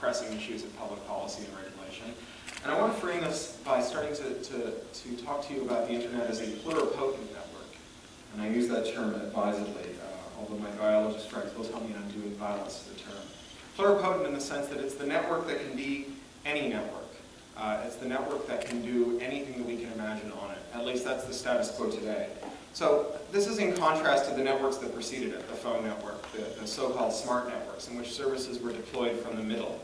pressing issues of public policy and regulation. And I want to frame this by starting to talk to you about the internet as a pluripotent network. And I use that term advisedly, although my biologist friends will tell me I'm doing violence to the term. Pluripotent in the sense that it's the network that can be any network. It's the network that can do anything that we can imagine on it. At least that's the status quo today. So this is in contrast to the networks that preceded it, the phone network, the so-called smart networks, in which services were deployed from the middle.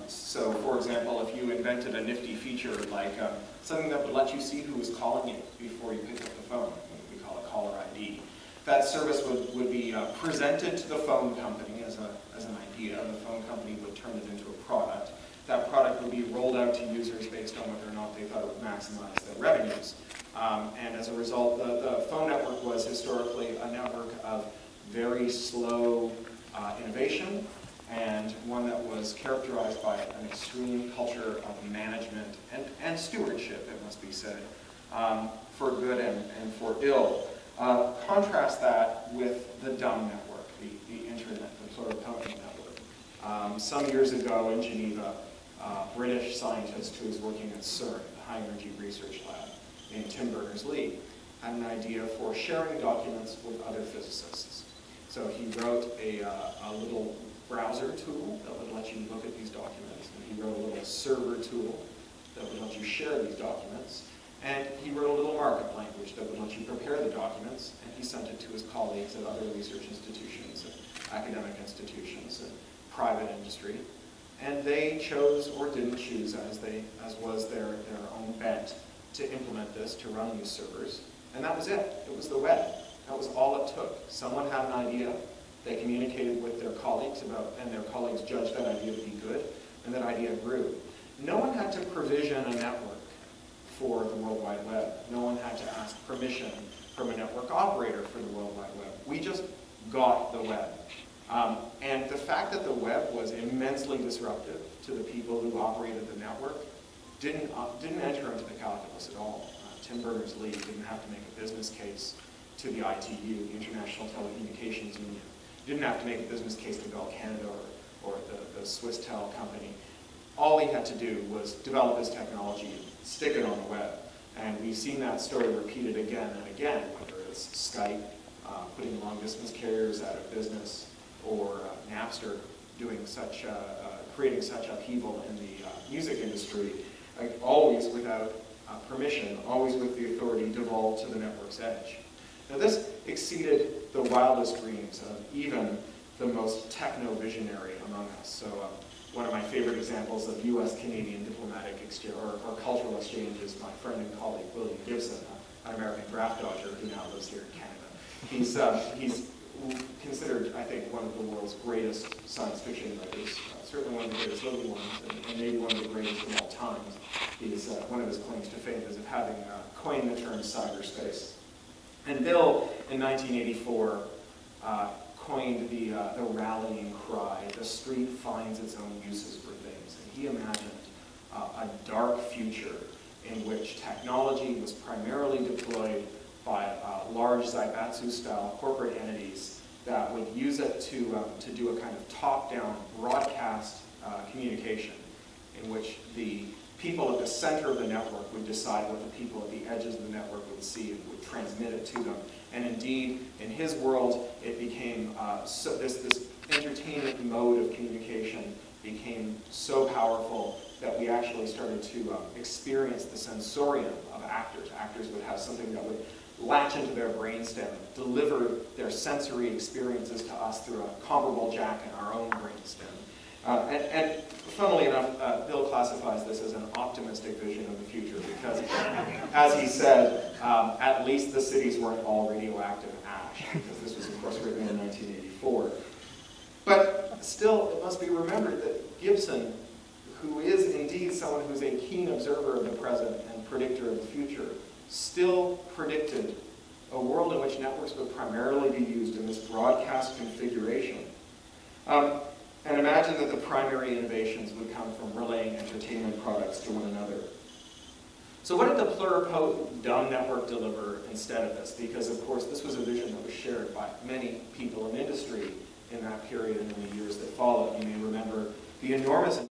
So for example, if you invented a nifty feature like something that would let you see who was calling you before you picked up the phone, what we call a caller ID, that service would be presented to the phone company as an idea. The phone company would turn it into a product. That product would be rolled out to users based on whether or not they thought it would maximize their revenues. And as a result, the phone network was historically a network of very slow innovation, and one that was characterized by an extreme culture of management and stewardship, it must be said, for good and for ill. Contrast that with the dumb network, the internet, the pluripotent network. Some years ago in Geneva, a British scientist who was working at CERN, the High Energy Research Lab, named Tim Berners-Lee, had an idea for sharing documents with other physicists. So he wrote a little browser tool that would let you look at these documents, and he wrote a little server tool that would let you share these documents, and he wrote a little markup language that would let you prepare the documents, and he sent it to his colleagues at other research institutions, and academic institutions, and private industry. And they chose or didn't choose, as was their own bent, to implement this, to run these servers. And that was it. It was the web. That was all it took. Someone had an idea, they communicated with their colleagues and their colleagues judged that idea to be good, and that idea grew. No one had to provision a network for the World Wide Web. No one had to ask permission from a network operator for the World Wide Web. We just got the web. And the fact that the web was immensely disruptive to the people who operated the network didn't enter into the calculus at all. Tim Berners-Lee didn't have to make a business case to the ITU, the International Telecommunications Union. He didn't have to make a business case to Bell Canada or the Swisstel company. All he had to do was develop his technology, stick it on the web. And we've seen that story repeated again and again, whether it's Skype, putting long-distance carriers out of business, or Napster doing such, creating such upheaval in the music industry, always without permission, always with the authority devolved to the network's edge. Now this exceeded the wildest dreams of even the most techno-visionary among us. So one of my favorite examples of US-Canadian diplomatic exchange or cultural exchange is my friend and colleague William Gibson, an American draft dodger who now lives here in Canada. He's considered, I think, one of the world's greatest science fiction writers, certainly one of the greatest living ones, and maybe one of the greatest of all time. One of his claims to fame is of having coined the term cyberspace. And Bill, in 1984, coined the rallying cry, the street finds its own uses for things. And he imagined a dark future in which technology was primarily deployed by large Zaibatsu-style corporate entities that would use it to do a kind of top-down broadcast communication in which the people at the center of the network would decide what the people at the edges of the network would see and would transmit it to them. And indeed, in his world, it became, this entertainment mode of communication became so powerful that we actually started to experience the sensorium of actors. Actors would have something that would latch into their brainstem, deliver their sensory experiences to us through a comparable jack in our own brainstem. And funnily enough, Bill classifies this as an optimistic vision of the future because, as he said, at least the cities weren't all radioactive ash, because this was, of course, written in 1984. But still, it must be remembered that Gibson, who is indeed someone who's a keen observer of the present and predictor of the future, still predicted a world in which networks would primarily be used in this broadcast configuration. And imagine that the primary innovations would come from relaying entertainment products to one another. So what did the pluripotent dumb network deliver instead of this? Because, of course, this was a vision that was shared by many people in industry in that period and in the years that followed. You may remember the enormous